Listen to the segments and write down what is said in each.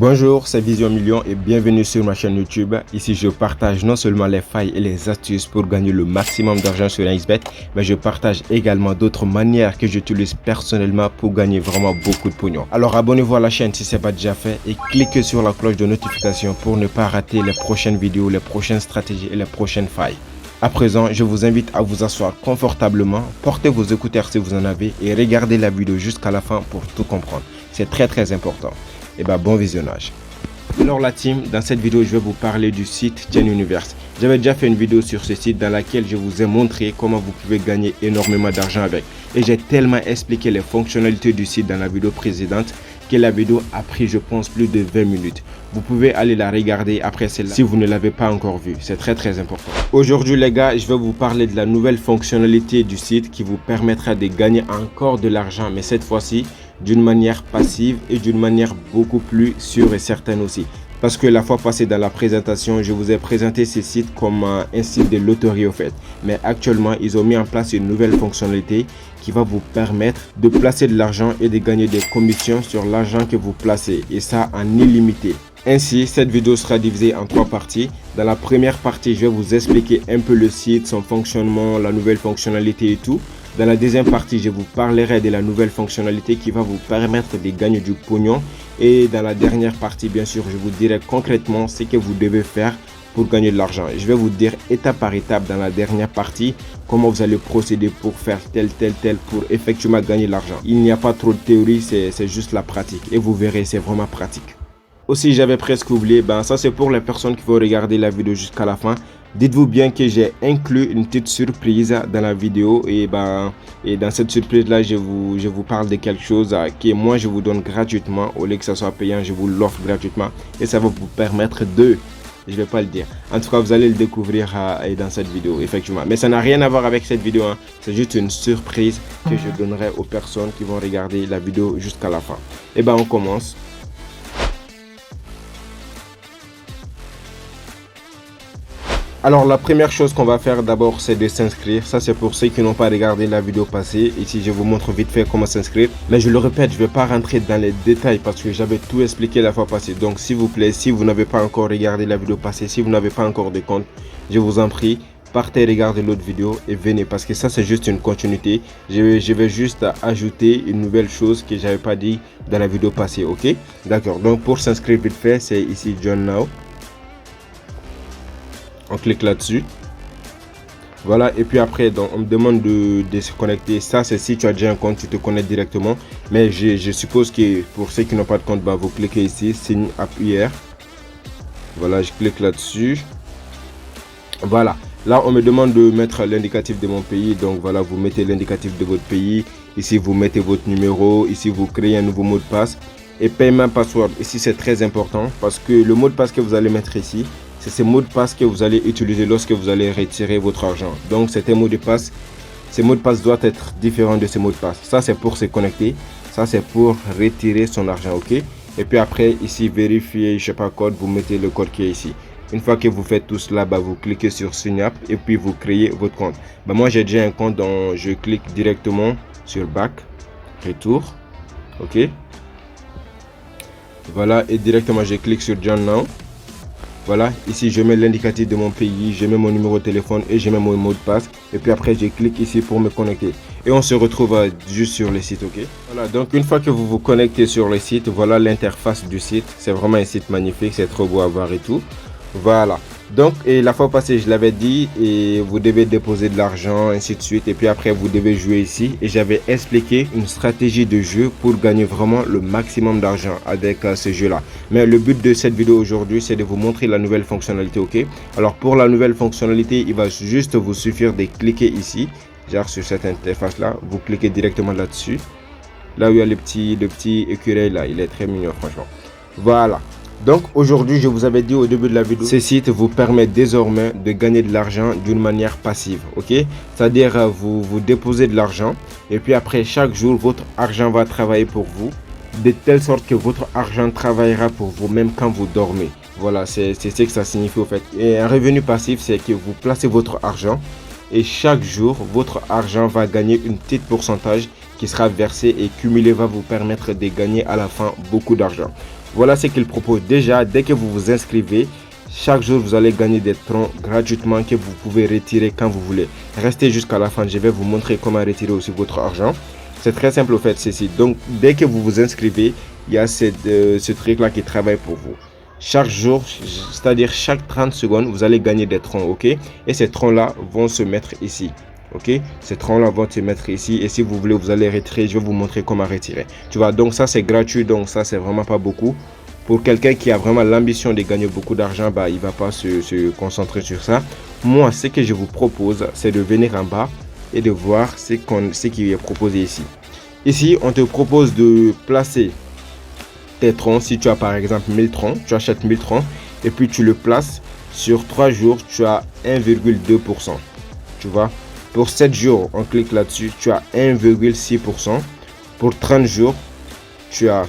Bonjour, c'est Vision Million et bienvenue sur ma chaîne YouTube. Ici, je partage non seulement les failles et les astuces pour gagner le maximum d'argent sur 1xBet, mais je partage également d'autres manières que j'utilise personnellement pour gagner vraiment beaucoup de pognon. Alors abonnez-vous à la chaîne si ce n'est pas déjà fait et cliquez sur la cloche de notification pour ne pas rater les prochaines vidéos, les prochaines stratégies et les prochaines failles. À présent, je vous invite à vous asseoir confortablement, portez vos écouteurs si vous en avez et regardez la vidéo jusqu'à la fin pour tout comprendre. C'est très important. Et bon visionnage. Alors la team, dans cette vidéo, je vais vous parler du site Tienuniverse. J'avais déjà fait une vidéo sur ce site dans laquelle je vous ai montré comment vous pouvez gagner énormément d'argent avec. Et j'ai tellement expliqué les fonctionnalités du site dans la vidéo précédente que la vidéo a pris, je pense, plus de 20 minutes. Vous pouvez aller la regarder après celle-là si vous ne l'avez pas encore vue. C'est très important. Aujourd'hui les gars, je vais vous parler de la nouvelle fonctionnalité du site qui vous permettra de gagner encore de l'argent, mais cette fois-ci d'une manière passive et d'une manière beaucoup plus sûre et certaine aussi. Parce que la fois passée dans la présentation, je vous ai présenté ce site comme un site de loterie au fait. Mais actuellement, ils ont mis en place une nouvelle fonctionnalité qui va vous permettre de placer de l'argent et de gagner des commissions sur l'argent que vous placez. Et ça en illimité. Ainsi, cette vidéo sera divisée en 3 parties. Dans la première partie, je vais vous expliquer un peu le site, son fonctionnement, la nouvelle fonctionnalité et tout. Dans la deuxième partie, je vous parlerai de la nouvelle fonctionnalité qui va vous permettre de gagner du pognon. Et dans la dernière partie, bien sûr, je vous dirai concrètement ce que vous devez faire pour gagner de l'argent. Je vais vous dire étape par étape dans la dernière partie comment vous allez procéder pour faire tel pour effectivement gagner de l'argent. Il n'y a pas trop de théorie, c'est juste la pratique. Et vous verrez, c'est vraiment pratique. Aussi, j'avais presque oublié, ça c'est pour les personnes qui vont regarder la vidéo jusqu'à la fin. Dites-vous bien que j'ai inclus une petite surprise dans la vidéo et dans cette surprise là je vous parle de quelque chose que moi je vous donne gratuitement au lieu que ça soit payant. Je vous l'offre gratuitement et ça va vous permettre de, je vais pas le dire, en tout cas vous allez le découvrir dans cette vidéo effectivement, mais ça n'a rien à voir avec cette vidéo, c'est juste une surprise que je donnerai aux personnes qui vont regarder la vidéo jusqu'à la fin. Et on commence. Alors la première chose qu'on va faire d'abord c'est de s'inscrire. Ça c'est pour ceux qui n'ont pas regardé la vidéo passée. Ici je vous montre vite fait comment s'inscrire. Mais je le répète, je ne vais pas rentrer dans les détails parce que j'avais tout expliqué la fois passée. Donc s'il vous plaît, si vous n'avez pas encore regardé la vidéo passée, si vous n'avez pas encore de compte, je vous en prie, partez regarder l'autre vidéo et venez parce que ça c'est juste une continuité. Je vais juste ajouter une nouvelle chose que j'avais pas dit dans la vidéo passée, ok? D'accord, donc pour s'inscrire vite fait, c'est ici Join Now. On clique là-dessus. Voilà, et puis après, donc, on me demande de se connecter. Ça, c'est si tu as déjà un compte, tu te connectes directement. Mais je suppose que pour ceux qui n'ont pas de compte, vous cliquez ici, Sign Up Here. Voilà, je clique là-dessus. Voilà, là, on me demande de mettre l'indicatif de mon pays. Donc voilà, vous mettez l'indicatif de votre pays. Ici, vous mettez votre numéro. Ici, vous créez un nouveau mot de passe. Et paiement password. Ici, c'est très important parce que le mot de passe que vous allez mettre ici, c'est ce mot de passe que vous allez utiliser lorsque vous allez retirer votre argent. Donc c'est un mot de passe. Ce mot de passe doit être différent de ce mot de passe. Ça c'est pour se connecter. Ça c'est pour retirer son argent, ok? Et puis après ici vérifier, je sais pas code, vous mettez le code qui est ici. Une fois que vous faites tout cela, vous cliquez sur Sign Up et puis vous créez votre compte. Moi j'ai déjà un compte, donc je clique directement sur Back, Retour, ok? Voilà, et directement je clique sur Join Now. Voilà, ici je mets l'indicatif de mon pays, je mets mon numéro de téléphone et je mets mon mot de passe. Et puis après je clique ici pour me connecter. Et on se retrouve juste sur le site, ok? Voilà, donc une fois que vous vous connectez sur le site, voilà l'interface du site. C'est vraiment un site magnifique, c'est trop beau à voir et tout. Voilà. Donc, et la fois passée, je l'avais dit, et vous devez déposer de l'argent, ainsi de suite. Et puis après, vous devez jouer ici. Et j'avais expliqué une stratégie de jeu pour gagner vraiment le maximum d'argent avec ce jeu-là. Mais le but de cette vidéo aujourd'hui, c'est de vous montrer la nouvelle fonctionnalité, ok? Alors, pour la nouvelle fonctionnalité, il va juste vous suffire de cliquer ici, genre sur cette interface-là. Vous cliquez directement là-dessus. Là où il y a le petit écureuil là, il est très mignon, franchement. Voilà. Donc aujourd'hui, je vous avais dit au début de la vidéo, ce site vous permet désormais de gagner de l'argent d'une manière passive, ok? C'est-à-dire vous déposez de l'argent et puis après chaque jour, votre argent va travailler pour vous de telle sorte que votre argent travaillera pour vous même quand vous dormez. Voilà, c'est ce que ça signifie au fait. Et un revenu passif, c'est que vous placez votre argent et chaque jour, votre argent va gagner une petite pourcentage qui sera versé et cumulé va vous permettre de gagner à la fin beaucoup d'argent. Voilà ce qu'il propose. Déjà, dès que vous vous inscrivez, chaque jour, vous allez gagner des troncs gratuitement que vous pouvez retirer quand vous voulez. Restez jusqu'à la fin, je vais vous montrer comment retirer aussi votre argent. C'est très simple au fait, ceci. Donc, dès que vous vous inscrivez, il y a ce truc-là qui travaille pour vous. Chaque jour, c'est-à-dire chaque 30 secondes, vous allez gagner des troncs, ok? Et ces troncs-là vont se mettre ici. Ok, ces troncs là vont se mettre ici, et si vous voulez vous allez retirer, je vais vous montrer comment retirer, tu vois. Donc ça c'est gratuit, donc ça c'est vraiment pas beaucoup pour quelqu'un qui a vraiment l'ambition de gagner beaucoup d'argent. Bah il va pas se concentrer sur ça. Moi ce que je vous propose, c'est de venir en bas et de voir ce qui est proposé ici. Ici on te propose de placer tes troncs. Si tu as par exemple 1000 troncs, tu achètes 1000 troncs et puis tu le places sur 3 jours, tu as 1,2%, tu vois. Pour 7 jours, on clique là-dessus, tu as 1,6%. Pour 30 jours, tu as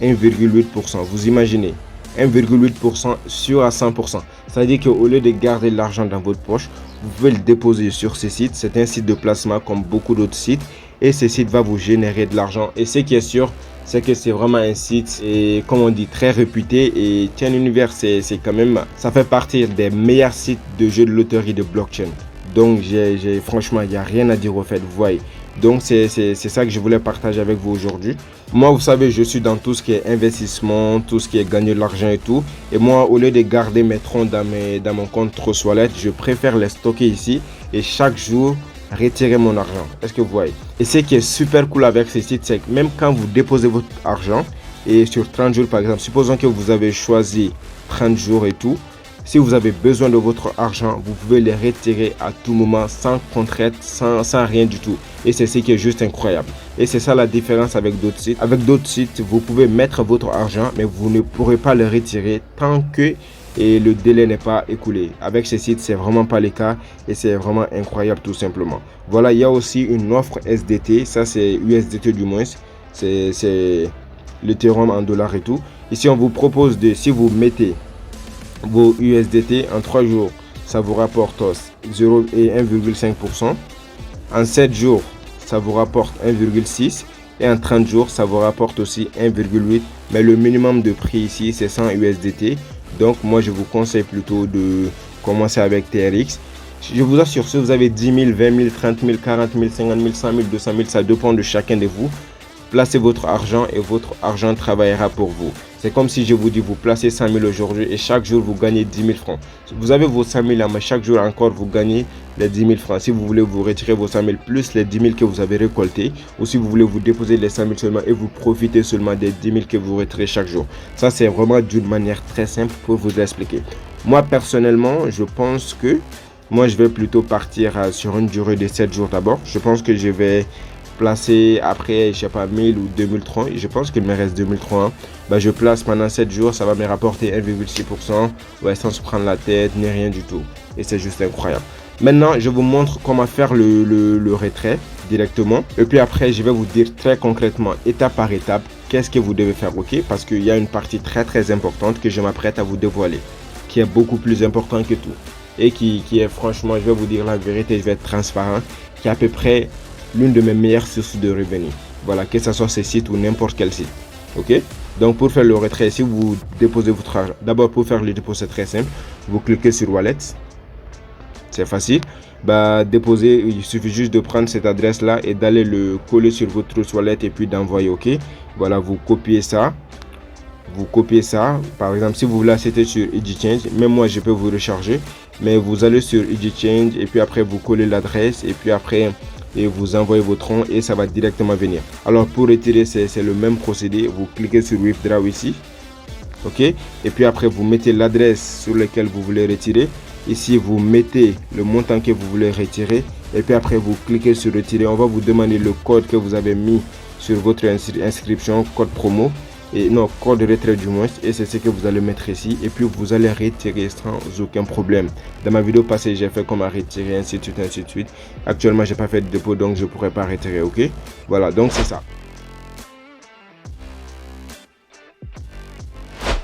1,8%. Vous imaginez, 1,8% sûr à 100%. Ça veut dire qu'au lieu de garder l'argent dans votre poche, vous pouvez le déposer sur ce site. C'est un site de placement comme beaucoup d'autres sites. Et ce site va vous générer de l'argent. Et ce qui est sûr, c'est que c'est vraiment un site, et comme on dit, très réputé. Et Chain Univers, c'est quand même, ça fait partie des meilleurs sites de jeux de loterie de blockchain. Donc franchement, il n'y a rien à dire au fait, vous voyez. Donc c'est ça que je voulais partager avec vous aujourd'hui. Moi, vous savez, je suis dans tout ce qui est investissement, tout ce qui est gagner de l'argent et tout. Et moi, au lieu de garder mes troncs dans mon compte Trust Wallet, je préfère les stocker ici et chaque jour retirer mon argent. Est-ce que vous voyez? Et ce qui est super cool avec ce site, c'est que même quand vous déposez votre argent et sur 30 jours par exemple, supposons que vous avez choisi 30 jours et tout. Si vous avez besoin de votre argent, vous pouvez les retirer à tout moment sans contrainte, sans rien du tout. Et c'est ce qui est juste incroyable. Et c'est ça la différence avec d'autres sites. Avec d'autres sites, vous pouvez mettre votre argent, mais vous ne pourrez pas le retirer tant que le délai n'est pas écoulé. Avec ce site, c'est vraiment pas le cas et c'est vraiment incroyable tout simplement. Voilà, il y a aussi une offre SDT. Ça, c'est USDT du moins. C'est l'Ethereum en dollars et tout. Ici, on vous propose de, si vous mettez vos USDT en 3 jours, ça vous rapporte 0 et 1,5%. En 7 jours, ça vous rapporte 1,6. Et en 30 jours, ça vous rapporte aussi 1,8. Mais le minimum de prix ici, c'est 100 USDT. Donc, moi, je vous conseille plutôt de commencer avec TRX. Je vous assure, si vous avez 10 000, 20 000, 30 000, 40 000, 50 000, 100 000, 200 000, ça dépend de chacun de vous. Placez votre argent et votre argent travaillera pour vous. C'est comme si je vous dis, vous placez 100 000 aujourd'hui et chaque jour vous gagnez 10 000 francs. Vous avez vos 100 000 là, mais chaque jour encore vous gagnez les 10 000 francs. Si vous voulez vous retirer vos 100 000 plus les 10 000 que vous avez récoltés, ou si vous voulez vous déposer les 100 000 seulement et vous profitez seulement des 10 000 que vous retirez chaque jour. Ça c'est vraiment d'une manière très simple pour vous expliquer. Moi personnellement, je pense que moi je vais plutôt partir sur une durée de 7 jours d'abord. Je pense que je vais placer après, je sais pas, 1000 ou 2030, je pense qu'il me reste 2003. Bah, je place pendant 7 jours, ça va me rapporter 1,6%, ouais, sans se prendre la tête, ni rien du tout. Et c'est juste incroyable. Maintenant, je vous montre comment faire le retrait directement. Et puis après, je vais vous dire très concrètement, étape par étape, qu'est-ce que vous devez faire, ok? Parce qu'il y a une partie très importante que je m'apprête à vous dévoiler, qui est beaucoup plus importante que tout. Et qui est franchement, je vais vous dire la vérité, je vais être transparent, qui est à peu près l'une de mes meilleures sources de revenus. Voilà, que ce soit ce site ou n'importe quel site. Ok? Donc pour faire le retrait, si vous déposez votre argent, d'abord pour faire le dépôt, c'est très simple. Vous cliquez sur Wallet. C'est facile. Bah, déposer, il suffit juste de prendre cette adresse là et d'aller le coller sur votre Trust Wallet et puis d'envoyer. Ok? Voilà, vous copiez ça. Vous copiez ça. Par exemple, si vous voulez acheter sur EasyChange, même moi je peux vous recharger. Mais vous allez sur EasyChange et puis après vous collez l'adresse et puis après et vous envoyez votre tronc et ça va directement venir. Alors pour retirer, c'est le même procédé. Vous cliquez sur Withdraw ici. Ok. Et puis après vous mettez l'adresse sur laquelle vous voulez retirer. Ici vous mettez le montant que vous voulez retirer. Et puis après vous cliquez sur retirer. On va vous demander le code que vous avez mis sur votre inscription, code promo. Et non, code de retrait du moins, et c'est ce que vous allez mettre ici et puis vous allez retirer sans aucun problème. Dans ma vidéo passée, j'ai fait comment retirer, ainsi de suite. Actuellement, j'ai pas fait de dépôt, donc je pourrais pas retirer. Ok, voilà, donc c'est ça.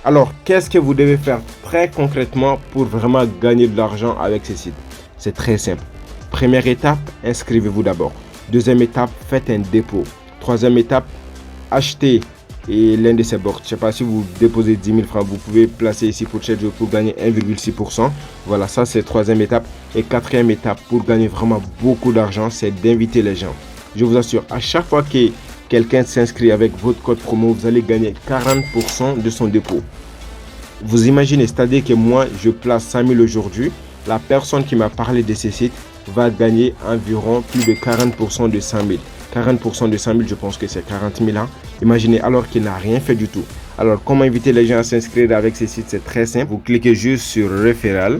Alors, qu'est-ce que vous devez faire très concrètement pour vraiment gagner de l'argent avec ce site? C'est très simple. Première étape, inscrivez-vous d'abord. Deuxième étape, faites un dépôt. Troisième étape, achetez et l'un de ces box. Je sais pas, si vous déposez 10 000 francs, vous pouvez placer ici pour chaque jour pour gagner 1,6%. Voilà, ça c'est troisième étape. Et quatrième étape pour gagner vraiment beaucoup d'argent, c'est d'inviter les gens. Je vous assure, à chaque fois que quelqu'un s'inscrit avec votre code promo, vous allez gagner 40% de son dépôt. Vous imaginez, c'est-à-dire que moi, je place 100 000 aujourd'hui. La personne qui m'a parlé de ces sites va gagner environ plus de 40% de 100 000. 40% de 100 000, je pense que c'est 40 000 ans. Imaginez, alors qu'il n'a rien fait du tout. Alors, comment inviter les gens à s'inscrire avec ces sites? C'est très simple. Vous cliquez juste sur référal.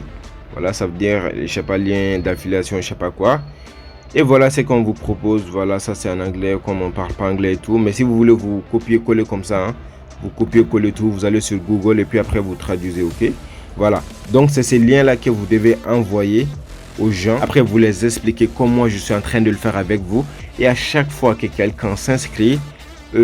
Voilà, ça veut dire, je sais pas, lien d'affiliation, je sais pas quoi. Et voilà ce qu'on vous propose. Voilà, ça c'est en anglais, comme on parle pas anglais et tout. Mais si vous voulez vous copier-coller comme ça, vous copiez-coller tout, vous allez sur Google et puis après vous traduisez, ok? Voilà, donc c'est ces liens là que vous devez envoyer aux gens. Après vous les expliquez comme moi je suis en train de le faire avec vous. Et à chaque fois que quelqu'un s'inscrit,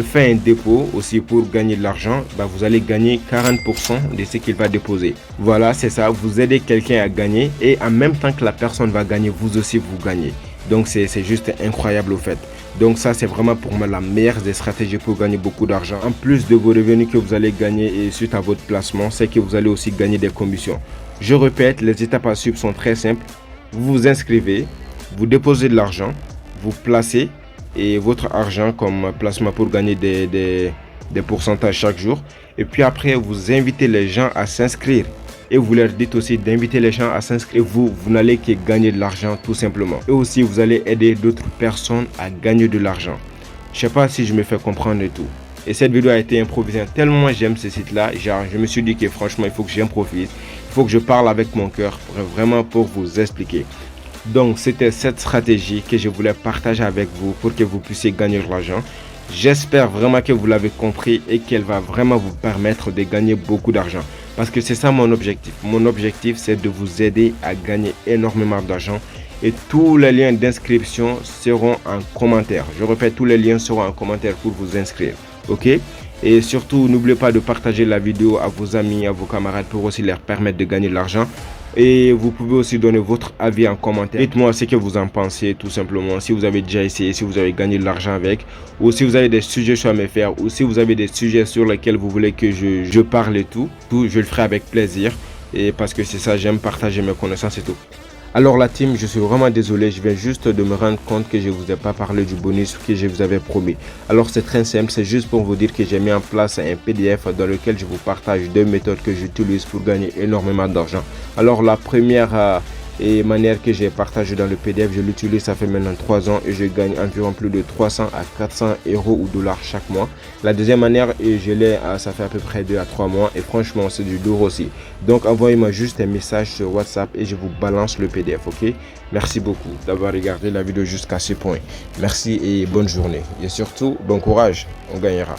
fait un dépôt aussi pour gagner de l'argent, vous allez gagner 40% de ce qu'il va déposer. Voilà, c'est ça, vous aidez quelqu'un à gagner et en même temps que la personne va gagner, vous aussi vous gagnez. Donc c'est juste incroyable au fait. Donc ça c'est vraiment pour moi la meilleure des stratégies pour gagner beaucoup d'argent. En plus de vos revenus que vous allez gagner et suite à votre placement, c'est que vous allez aussi gagner des commissions. Je répète, les étapes à suivre sont très simples. Vous vous inscrivez, vous déposez de l'argent, vous placez et votre argent comme placement pour gagner des pourcentages chaque jour. Et puis après, vous invitez les gens à s'inscrire. Et vous leur dites aussi d'inviter les gens à s'inscrire. Vous n'allez que gagner de l'argent tout simplement. Et aussi, vous allez aider d'autres personnes à gagner de l'argent. Je sais pas si je me fais comprendre et tout. Et cette vidéo a été improvisée. Tellement j'aime ce site-là. Genre, je me suis dit que franchement, il faut que j'improvise. Il faut que je parle avec mon cœur. Vraiment pour vous expliquer. Donc, c'était cette stratégie que je voulais partager avec vous pour que vous puissiez gagner de l'argent. J'espère vraiment que vous l'avez compris et qu'elle va vraiment vous permettre de gagner beaucoup d'argent. Parce que c'est ça mon objectif. Mon objectif, c'est de vous aider à gagner énormément d'argent. Et tous les liens d'inscription seront en commentaire. Je répète, tous les liens seront en commentaire pour vous inscrire. Ok? Et surtout, n'oubliez pas de partager la vidéo à vos amis, à vos camarades pour aussi leur permettre de gagner de l'argent. Et vous pouvez aussi donner votre avis en commentaire. Dites-moi ce que vous en pensez tout simplement. Si vous avez déjà essayé, si vous avez gagné de l'argent avec. Ou si vous avez des suggestions à me faire. Ou si vous avez des sujets sur lesquels vous voulez que je parle et tout. Je le ferai avec plaisir. Et parce que c'est ça, j'aime partager mes connaissances et tout. Alors la team, je suis vraiment désolé, je viens juste de me rendre compte que je ne vous ai pas parlé du bonus que je vous avais promis. Alors c'est très simple, c'est juste pour vous dire que j'ai mis en place un PDF dans lequel je vous partage deux méthodes que j'utilise pour gagner énormément d'argent. Alors la première manière que j'ai partagée dans le PDF, je l'utilise, ça fait maintenant 3 ans et je gagne environ plus de 300 à 400 euros ou dollars chaque mois. La deuxième manière, je l'ai, ça fait à peu près 2 à 3 mois et franchement c'est du lourd aussi. Donc envoyez-moi juste un message sur WhatsApp et je vous balance le PDF, ok? Merci beaucoup d'avoir regardé la vidéo jusqu'à ce point. Merci et bonne journée. Et surtout, bon courage, on gagnera.